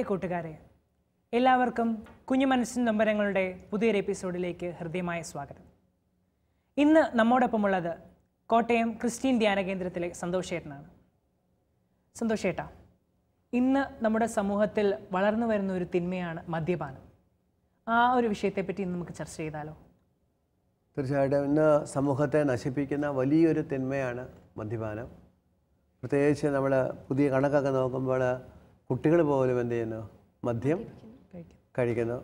പ്രിയ കൂട്ടുകാരെ, എല്ലാവർക്കും കുഞ്ഞു മനസ്സിൻ നൊമ്പരങ്ങളുടെ പുതിയൊരു എപ്പിസോഡിലേക്ക് ഹൃദ്യമായ സ്വാഗതം. ഇന്ന് നമ്മോടൊപ്പമുള്ളത് കോട്ടയം ക്രിസ്ത്യൻ ധ്യാന കേന്ദ്രത്തിലെ സന്തോഷേട്ടനാണ്. സന്തോഷേട്ടാ, ഇന്ന് നമ്മുടെ സമൂഹത്തിൽ വളർന്നു വരുന്ന ഒരു തിന്മയാണ് മദ്യപാനം. ആ ഒരു വിഷയത്തെപ്പറ്റി ഇന്ന് നമുക്ക് ചർച്ച ചെയ്താലോ? തീർച്ചയായിട്ടും ഇന്ന് സമൂഹത്തെ നശിപ്പിക്കുന്ന വലിയൊരു തിന്മയാണ് മദ്യപാനം. പ്രത്യേകിച്ച് നമ്മൾ പുതിയ കണക്കൊക്കെ നോക്കുമ്പോൾ കുട്ടികൾ പോലും എന്ത് ചെയ്യുന്നു, മദ്യം കഴിക്കുന്നു.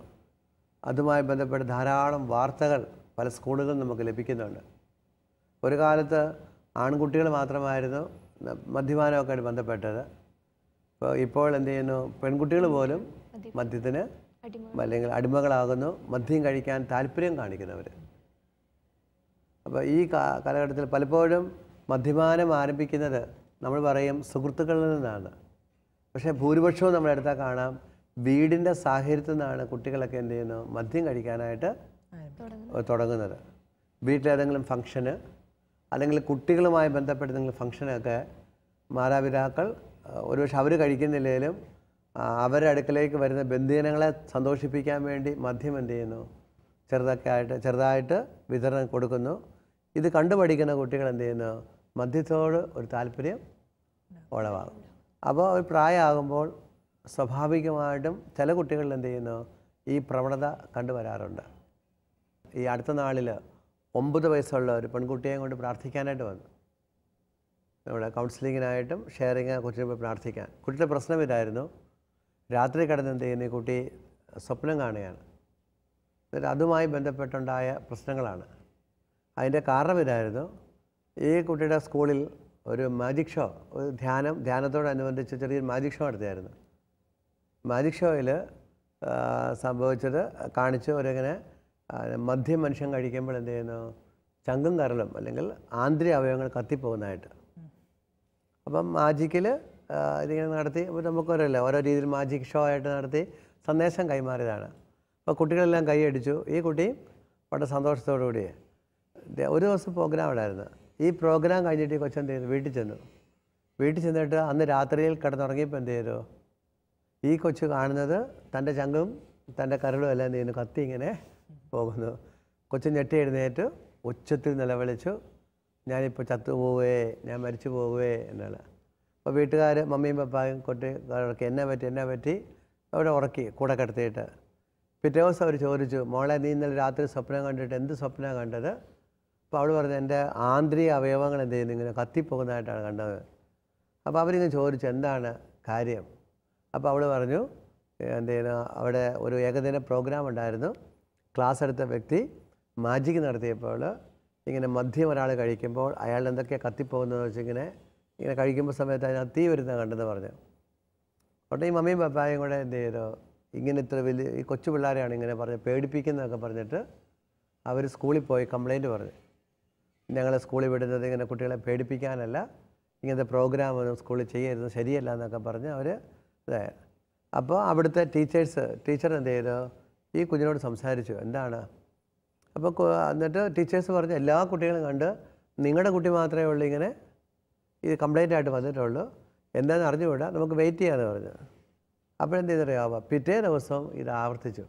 അതുമായി ബന്ധപ്പെട്ട് ധാരാളം വാർത്തകൾ പല സ്കൂളുകളിൽ നമുക്ക് ലഭിക്കുന്നുണ്ട്. ഒരു കാലത്ത് ആൺകുട്ടികൾ മാത്രമായിരുന്നു മദ്യപാനമൊക്കെ ബന്ധപ്പെട്ടത്. ഇപ്പോൾ എന്ത് ചെയ്യുന്നു, പെൺകുട്ടികൾ പോലും മദ്യത്തിന് അല്ലെങ്കിൽ അടിമകളാകുന്നു, മദ്യം കഴിക്കാൻ താല്പര്യം കാണിക്കുന്നവർ. അപ്പോൾ ഈ കാലഘട്ടത്തിൽ പലപ്പോഴും മദ്യപാനം ആരംഭിക്കുന്നത് നമ്മൾ പറയും സുഹൃത്തുക്കളിൽ നിന്നാണ്. പക്ഷേ ഭൂരിപക്ഷവും നമ്മളെടുത്താൽ കാണാം വീടിൻ്റെ സാഹചര്യത്തിൽ നിന്നാണ് കുട്ടികളൊക്കെ എന്ത് ചെയ്യുന്നു, മദ്യം കഴിക്കാനായിട്ട് തുടങ്ങുന്നത്. വീട്ടിലേതെങ്കിലും ഫംഗ്ഷന് അല്ലെങ്കിൽ കുട്ടികളുമായി ബന്ധപ്പെട്ട എന്തെങ്കിലും ഫംഗ്ഷനൊക്കെ മാതാപിതാക്കൾ ഒരുപക്ഷെ അവർ കഴിക്കുന്നില്ലെങ്കിലും അവരുടെ അടുക്കലേക്ക് വരുന്ന ബന്ധുജനങ്ങളെ സന്തോഷിപ്പിക്കാൻ വേണ്ടി മദ്യം എന്ത് ചെയ്യുന്നു, ചെറുതായിട്ട് വിതരണം കൊടുക്കുന്നു. ഇത് കണ്ടുപഠിക്കുന്ന കുട്ടികൾ എന്ത് ചെയ്യുന്നു, മദ്യത്തോട് ഒരു താല്പര്യം ഉളവാകും. അപ്പോൾ ഒരു പ്രായമാകുമ്പോൾ സ്വാഭാവികമായിട്ടും ചില കുട്ടികളിൽ എന്ത് ചെയ്യുന്നു, ഈ പ്രവണത കണ്ടുവരാറുണ്ട്. ഈ അടുത്ത നാളിൽ 9 വയസ്സുള്ള ഒരു പെൺകുട്ടിയെ കൊണ്ട് പ്രാർത്ഥിക്കാനായിട്ട് വന്നു. നമ്മുടെ കൗൺസിലിങ്ങിനായിട്ടും ഷെയറിങ് കൊച്ചിനെ പോയി പ്രാർത്ഥിക്കാൻ. കുട്ടിയുടെ പ്രശ്നം ഇതായിരുന്നു, രാത്രി കിടന്ന് എന്ത് ചെയ്യുന്നു, ഈ കുട്ടി സ്വപ്നം കാണുകയാണ്. എന്നിട്ട് അതുമായി ബന്ധപ്പെട്ടുണ്ടായ പ്രശ്നങ്ങളാണ്. അതിൻ്റെ കാരണം ഇതായിരുന്നു, ഈ കുട്ടിയുടെ സ്കൂളിൽ ഒരു മാജിക് ഷോ, ഒരു ധ്യാനത്തോടനുബന്ധിച്ച് ചെറിയൊരു മാജിക് ഷോ നടത്തിയായിരുന്നു. മാജിക് ഷോയിൽ സംഭവിച്ചത് കാണിച്ച് ഒരിങ്ങനെ മദ്യം മനുഷ്യൻ കഴിക്കുമ്പോൾ എന്ത് ചെയ്യുന്നു, ചങ്കും കരളും അല്ലെങ്കിൽ ആന്തരിക അവയവങ്ങൾ കത്തിപ്പോകുന്നതായിട്ട്. അപ്പം മാജിക്കിൽ ഇതിങ്ങനെ നടത്തി നമുക്കറിയില്ല, ഓരോ രീതിയിൽ മാജിക് ഷോ ആയിട്ട് നടത്തി സന്ദേശം കൈമാറിയതാണ്. അപ്പോൾ കുട്ടികളെല്ലാം കൈയടിച്ചു. ഈ കുട്ടി വളരെ സന്തോഷത്തോടു കൂടി ഒരു ദിവസം പ്രോഗ്രാം ഉണ്ടായിരുന്നു. ഈ പ്രോഗ്രാം കഴിഞ്ഞിട്ട് ഈ കൊച്ചെന്ത് ചെയ്തു, വീട്ടിൽ ചെന്നിട്ട് അന്ന് രാത്രിയിൽ കിടന്നുറങ്ങിയപ്പോൾ എന്ത് ചെയ്തു, ഈ കൊച്ചു കാണുന്നത് തൻ്റെ ചങ്കും തൻ്റെ കരളും എല്ലാം എന്ത് ചെയ്യുന്നു, കത്തി ഇങ്ങനെ പോകുന്നു. കൊച്ചു ഞെട്ടി എഴുന്നേറ്റ് ഉച്ചത്തിൽ നിലവിളിച്ചു, ഞാനിപ്പോൾ ചത്തുപോവേ, ഞാൻ മരിച്ചു പോവേ എന്നാണ്. അപ്പോൾ വീട്ടുകാർ മമ്മിയും പപ്പായും കുട്ടികളൊക്കെ എന്നെ പറ്റി അവിടെ ഉറക്കി കൂടെ കിടത്തിയിട്ട്. പിറ്റേ ദിവസം അവർ ചോദിച്ചു, മോളെ നീ ഇന്നലെ രാത്രി സ്വപ്നം കണ്ടിട്ട് എന്ത് സ്വപ്നമാണ് കണ്ടത്? അപ്പോൾ അവൾ പറഞ്ഞു, എൻ്റെ ആന്തരിക അവയവങ്ങൾ എന്ത് ചെയ്യുന്നു, ഇങ്ങനെ കത്തിപ്പോകുന്നതായിട്ടാണ് കണ്ടത്. അപ്പോൾ അവരിങ്ങനെ ചോദിച്ചു എന്താണ് കാര്യം. അപ്പോൾ അവൾ പറഞ്ഞു, എന്ത് ചെയ്യുന്നു, അവിടെ ഒരു ഏകദിന പ്രോഗ്രാം ഉണ്ടായിരുന്നു. ക്ലാസ് എടുത്ത വ്യക്തി മാജിക് നടത്തിയപ്പോൾ ഇങ്ങനെ മദ്യം ഒരാൾ കഴിക്കുമ്പോൾ അയാൾ എന്തൊക്കെയാണ് കത്തിപ്പോകുന്നതെന്ന് വെച്ച് ഇങ്ങനെ കഴിക്കുമ്പോൾ സമയത്ത് അതിനകത്ത് തീ വരുന്നത് കണ്ടെന്ന് പറഞ്ഞു. ഉടനെ ഈ മമ്മിയും പപ്പായും കൂടെ എന്ത് ചെയ്തു, ഇങ്ങനെ ഇത്ര വലിയ ഈ കൊച്ചു പിള്ളേരെയാണ് ഇങ്ങനെ പറഞ്ഞ് പേടിപ്പിക്കുന്നതൊക്കെ പറഞ്ഞിട്ട് അവർ സ്കൂളിൽ പോയി കംപ്ലയിൻറ്റ് പറഞ്ഞു. ഞങ്ങൾ സ്കൂളിൽ വിടുന്നത് ഇങ്ങനെ കുട്ടികളെ പേടിപ്പിക്കാനല്ല, ഇങ്ങനത്തെ പ്രോഗ്രാമൊന്നും സ്കൂളിൽ ചെയ്യരുത്, ശരിയല്ല എന്നൊക്കെ പറഞ്ഞ് അവർ ഇതായി. അപ്പോൾ അവിടുത്തെ ടീച്ചർ എന്ത് ചെയ്തു, ഈ കുഞ്ഞിനോട് സംസാരിച്ചു എന്താണ്. അപ്പോൾ എന്നിട്ട് ടീച്ചേഴ്സ് പറഞ്ഞു, എല്ലാ കുട്ടികളും കണ്ട് നിങ്ങളുടെ കുട്ടി മാത്രമേ ഉള്ളൂ ഇങ്ങനെ ഇത് കംപ്ലൈൻ്റ് ആയിട്ട് വന്നിട്ടുള്ളൂ, എന്താണെന്ന് അറിഞ്ഞുകൂടാ, നമുക്ക് വെയിറ്റ് ചെയ്യാമെന്ന് പറഞ്ഞു. അപ്പോഴെന്ത് ചെയ്തറിയാവുക, പിറ്റേ ദിവസം ഇത് ആവർത്തിച്ചു.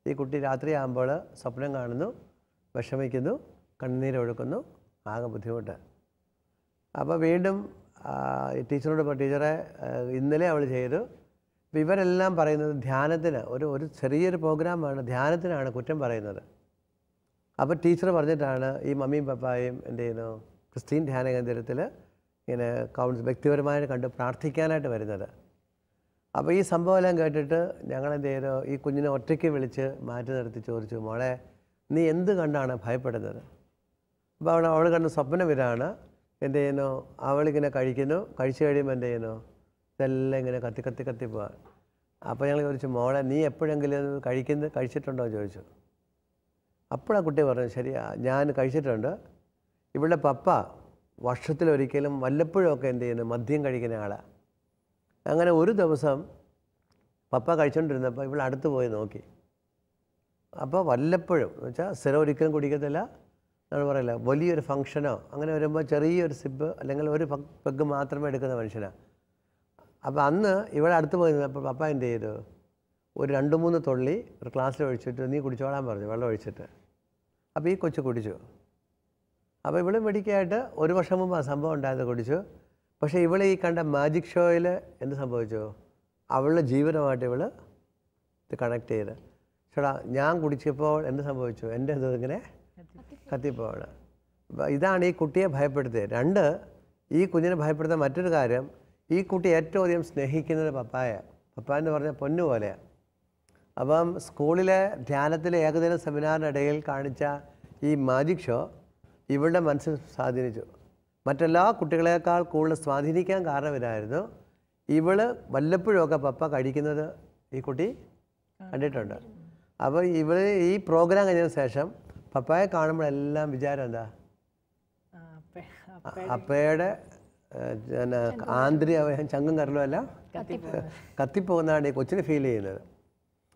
ഈ കുട്ടി രാത്രിയാകുമ്പോൾ സ്വപ്നം കാണുന്നു, വിഷമിക്കുന്നു, കണ്ണുനീരൊഴുക്കുന്നു, ആകെ ബുദ്ധിമുട്ട്. അപ്പോൾ വീണ്ടും ടീച്ചറോട് ടീച്ചറെ ഇന്നലെ അവൾ ചെയ്തു. അപ്പോൾ ഇവരെല്ലാം പറയുന്നത് ധ്യാനത്തിന് ഒരു ചെറിയൊരു പ്രോഗ്രാമാണ്, ധ്യാനത്തിനാണ് കുറ്റം പറയുന്നത്. അപ്പോൾ ടീച്ചർ പറഞ്ഞിട്ടാണ് ഈ മമ്മിയും പപ്പായും എന്ത് ചെയ്യുന്നു, ക്രിസ്ത്യൻ ധ്യാന കേന്ദ്രത്തിൽ ഇങ്ങനെ വ്യക്തിപരമായിട്ട് കണ്ട് പ്രാർത്ഥിക്കാനായിട്ട് വരുന്നത്. അപ്പോൾ ഈ സംഭവമെല്ലാം കേട്ടിട്ട് ഞങ്ങളെന്ത് ചെയ്തു, ഈ കുഞ്ഞിനെ ഒറ്റയ്ക്ക് വിളിച്ച് മാറ്റി നിർത്തി ചോദിച്ചു, മോളെ നീ എന്ത് കണ്ടാണ് ഭയപ്പെടുന്നത്? അപ്പോൾ അവൾ കണ്ട സ്വപ്നം ഇതാണ്, എന്ത് ചെയ്യുന്നു, അവളിങ്ങനെ കഴിച്ചു കഴിയുമ്പോൾ എന്ത് ചെയ്യുന്നു, ഇതെല്ലാം ഇങ്ങനെ കത്തി പോകാൻ. അപ്പോൾ ഞങ്ങൾ ചോദിച്ചു, മോളെ നീ എപ്പോഴെങ്കിലും കഴിച്ചിട്ടുണ്ടോ എന്ന് ചോദിച്ചു. അപ്പോഴാണ് കുട്ടി പറഞ്ഞു, ശരിയാ ഞാൻ കഴിച്ചിട്ടുണ്ട്. ഇവിടെ പപ്പ വർഷത്തിലൊരിക്കലും വല്ലപ്പോഴുമൊക്കെ എന്ത് ചെയ്യുന്നു, മദ്യം കഴിക്കുന്ന ആളാണ്. അങ്ങനെ ഒരു ദിവസം പപ്പ കഴിച്ചുകൊണ്ടിരുന്നപ്പോൾ ഇവിടെ അടുത്ത് പോയി നോക്കി. അപ്പോൾ വല്ലപ്പോഴും എന്ന് വെച്ചാൽ സ്ഥിരം ഒരിക്കലും കുടിക്കത്തില്ല, നമ്മൾ പറയില്ല വലിയൊരു ഫംഗ്ഷനോ അങ്ങനെ വരുമ്പോൾ ചെറിയൊരു സിപ്പ് അല്ലെങ്കിൽ ഒരു പെഗ് മാത്രമേ എടുക്കുന്ന മനുഷ്യനാണ്. അപ്പോൾ അന്ന് ഇവിടെ അടുത്ത് പോയി നിന്നപ്പോൾ പപ്പ എന്ത് ചെയ്തു, ഒരു 2-3 തുള്ളി ഒരു ഗ്ലാസ്സിൽ ഒഴിച്ചിട്ട് നീ കുടിച്ചോളാൻ പറഞ്ഞു, വെള്ളം ഒഴിച്ചിട്ട്. അപ്പോൾ ഈ കൊച്ചു കുടിച്ചു. അപ്പോൾ ഇവൾ മെഡിക്കായിട്ട് 1 വർഷം മുമ്പ് ആ സംഭവം ഉണ്ടായത് കുടിച്ചു. പക്ഷേ ഇവൾ ഈ കണ്ട മാജിക് ഷോയിൽ എന്ത് സംഭവിച്ചു, അവളുടെ ജീവനമായിട്ട് ഇവൾ ഇത് കണക്ട് ചെയ്ത്. ചേട്ടാ ഞാൻ കുടിച്ചപ്പോൾ എന്ത് സംഭവിച്ചു, എൻ്റെ ഇത് ഇങ്ങനെ കത്തിപ്പോവാണ്. ഇതാണ് ഈ കുട്ടിയെ ഭയപ്പെടുത്തിയത്. 2, ഈ കുഞ്ഞിനെ ഭയപ്പെടുത്താൻ മറ്റൊരു കാര്യം, ഈ കുട്ടി ഏറ്റവും അധികം സ്നേഹിക്കുന്നത് പപ്പായ എന്ന് പറഞ്ഞാൽ പൊന്നു പോലെയാണ്. അപ്പം സ്കൂളിലെ ധ്യാനത്തിലെ ഏകദിന സെമിനാറിനിടയിൽ കാണിച്ച ഈ മാജിക് ഷോ ഇവളുടെ മനസ്സിൽ സ്വാധീനിച്ചു. മറ്റെല്ലാ കുട്ടികളെക്കാൾ കൂടുതൽ സ്വാധീനിക്കാൻ കാരണം ഇതായിരുന്നു, ഇവള് വല്ലപ്പോഴുമൊക്കെ പപ്പ കഴിക്കുന്നത് ഈ കുട്ടി കണ്ടിട്ടുണ്ട്. അപ്പോൾ ഇവള് ഈ പ്രോഗ്രാം കഴിഞ്ഞതിന് ശേഷം പപ്പായെ കാണുമ്പോഴെല്ലാം വിചാരം എന്താ, അപ്പയുടെ ആന്തരിക അവയവം ചങ്കും കരലും എല്ലാം കത്തിപ്പോകുന്നതാണ് ഈ കൊച്ചിന് ഫീൽ ചെയ്യുന്നത്.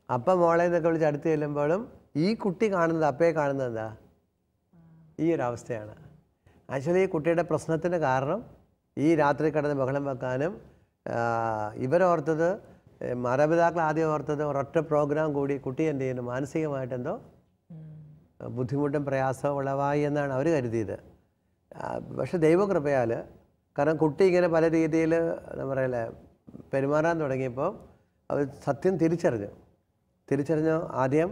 അപ്പം മോളെ എന്നൊക്കെ വിളിച്ച് അടുത്ത് ചെല്ലുമ്പോഴും ഈ കുട്ടി കാണുന്നത്, അപ്പയെ കാണുന്നത് എന്താ, ഈ ഒരു അവസ്ഥയാണ്. ആക്ച്വലി ഈ കുട്ടിയുടെ പ്രശ്നത്തിൻ്റെ കാരണം ഈ രാത്രി കിടന്ന് ബഹളം വെക്കാനും ഇവരോർത്തത്, മാതാപിതാക്കൾ ആദ്യം ഓർത്തത് ഒരൊറ്റ പ്രോഗ്രാം കൂടി കുട്ടി എന്ത് ചെയ്യുന്നു മാനസികമായിട്ടെന്തോ ബുദ്ധിമുട്ടും പ്രയാസവും ഉളവായി എന്നാണ് അവർ കരുതിയത്. പക്ഷെ ദൈവകൃപയാൽ, കാരണം കുട്ടി ഇങ്ങനെ പല രീതിയിൽ എന്താ പറയല്ലേ പെരുമാറാൻ തുടങ്ങിയപ്പോൾ അവർ സത്യം തിരിച്ചറിഞ്ഞു. ആദ്യം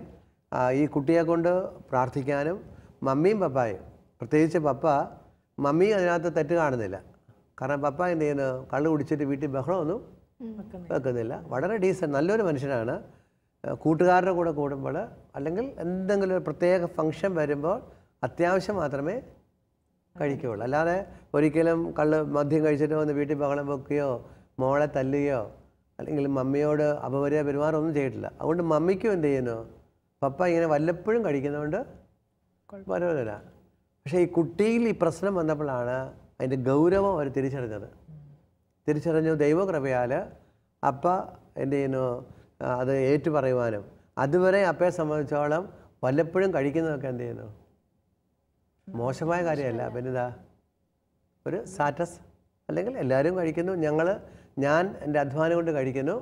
ഈ കുട്ടിയെ കൊണ്ട് പ്രാർത്ഥിക്കാനും മമ്മിയും പപ്പായും, പ്രത്യേകിച്ച് പപ്പ, മമ്മി അതിനകത്ത് തെറ്റ് കാണുന്നില്ല. കാരണം പപ്പ എന്ത് ചെയ്യുന്നു, കള്ള് കുടിച്ചിട്ട് വീട്ടിൽ ബഹളമൊന്നും വെക്കുന്നില്ല. വളരെ ഡീസൻറ്റ്, നല്ലൊരു മനുഷ്യനാണ്. കൂട്ടുകാരുടെ കൂടെ കൂടുമ്പോൾ അല്ലെങ്കിൽ എന്തെങ്കിലും ഒരു പ്രത്യേക ഫംഗ്ഷൻ വരുമ്പോൾ അത്യാവശ്യം മാത്രമേ കഴിക്കുകയുള്ളൂ. അല്ലാതെ ഒരിക്കലും മദ്യം കഴിച്ചിട്ട് വന്ന് വീട്ടിൽ ബഹളം വെക്കുകയോ മോളെ തല്ലുകയോ അല്ലെങ്കിൽ മമ്മിയോട് അപമര്യാദ പെരുമാറൊന്നും ചെയ്തിട്ടില്ല. അതുകൊണ്ട് മമ്മിക്കും എന്ത് ചെയ്യുന്നു, പപ്പ ഇങ്ങനെ വല്ലപ്പോഴും കഴിക്കുന്നതുകൊണ്ട് കുഴപ്പമില്ല. പക്ഷേ ഈ കുട്ടിയിൽ ഈ പ്രശ്നം വന്നപ്പോഴാണ് അതിൻ്റെ ഗൗരവം അവർ തിരിച്ചറിഞ്ഞു. ദൈവകൃപയാൽ അപ്പ എന്ത് ചെയ്യുന്നു, അത് ഏറ്റുപറയുവാനും, അതുവരെ അപ്പയെ സംബന്ധിച്ചോളം വല്ലപ്പോഴും കഴിക്കുന്നതൊക്കെ എന്ത് ചെയ്യുന്നു, മോശമായ കാര്യമല്ല, പിന്നിതാ ഒരു സ്റ്റാറ്റസ്. അല്ലെങ്കിൽ എല്ലാവരും കഴിക്കുന്നു, ഞാൻ എൻ്റെ അധ്വാനം കൊണ്ട് കഴിക്കുന്നു,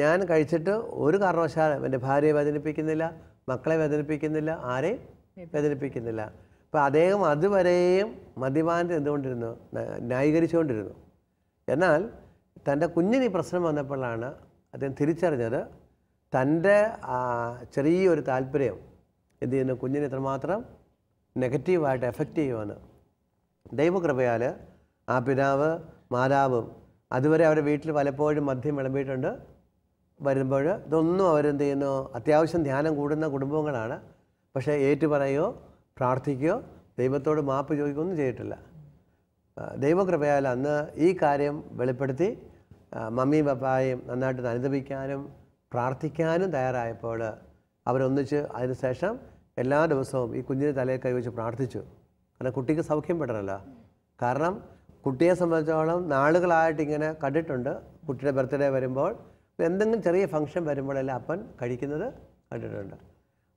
ഞാൻ കഴിച്ചിട്ട് ഒരു കാരണവശാലും എൻ്റെ ഭാര്യയെ വേദനിപ്പിക്കുന്നില്ല, മക്കളെ വേദനിപ്പിക്കുന്നില്ല, ആരെയും വേദനിപ്പിക്കുന്നില്ല. അപ്പോൾ അദ്ദേഹം അതുവരെയും മദ്യപാനത്തിൽ എന്തുകൊണ്ടിരുന്നു, ന്യായീകരിച്ചുകൊണ്ടിരുന്നു. എന്നാൽ തൻ്റെ കുഞ്ഞിന് ഈ പ്രശ്നം വന്നപ്പോഴാണ് അദ്ദേഹം തിരിച്ചറിഞ്ഞത്, തൻ്റെ ചെറിയൊരു താല്പര്യം എന്ത് ചെയ്യുന്നു, കുഞ്ഞിന് ഇത്രമാത്രം നെഗറ്റീവായിട്ട് എഫക്റ്റ് ചെയ്യുമെന്ന്. ദൈവകൃപയാൽ ആ പിതാവ് മാതാവും അതുവരെ അവരുടെ വീട്ടിൽ പലപ്പോഴും മദ്യം വിളമ്പിയിട്ടുണ്ട്. വരുമ്പോൾ ഇതൊന്നും അവരെന്ത് ചെയ്യുന്നു, അത്യാവശ്യം ധ്യാനം കൂടുന്ന കുടുംബങ്ങളാണ്. പക്ഷേ ഏറ്റുപറയോ പ്രാർത്ഥിക്കുകയോ ദൈവത്തോട് മാപ്പ് ചോദിക്കുകയൊന്നും ചെയ്തിട്ടില്ല. ദൈവകൃപയാൽ അന്ന് ഈ കാര്യം വെളിപ്പെടുത്തി മമ്മിയും പപ്പായും നന്നായിട്ട് അനുദപിക്കാനും പ്രാർത്ഥിക്കാനും തയ്യാറായപ്പോൾ അവരൊന്നിച്ച് അതിനുശേഷം എല്ലാ ദിവസവും ഈ കുഞ്ഞിന് തലയിൽ കൈവച്ച് പ്രാർത്ഥിച്ചു. കാരണം കുട്ടിക്ക് സൗഖ്യം പെടണമല്ലോ. കാരണം കുട്ടിയെ സംബന്ധിച്ചോളം നാളുകളായിട്ട് ഇങ്ങനെ കണ്ടിട്ടുണ്ട്, കുട്ടിയുടെ ബർത്ത്ഡേ വരുമ്പോൾ എന്തെങ്കിലും ചെറിയ ഫംഗ്ഷൻ വരുമ്പോഴെല്ലാം അപ്പൻ കഴിക്കുന്നത് കണ്ടിട്ടുണ്ട്.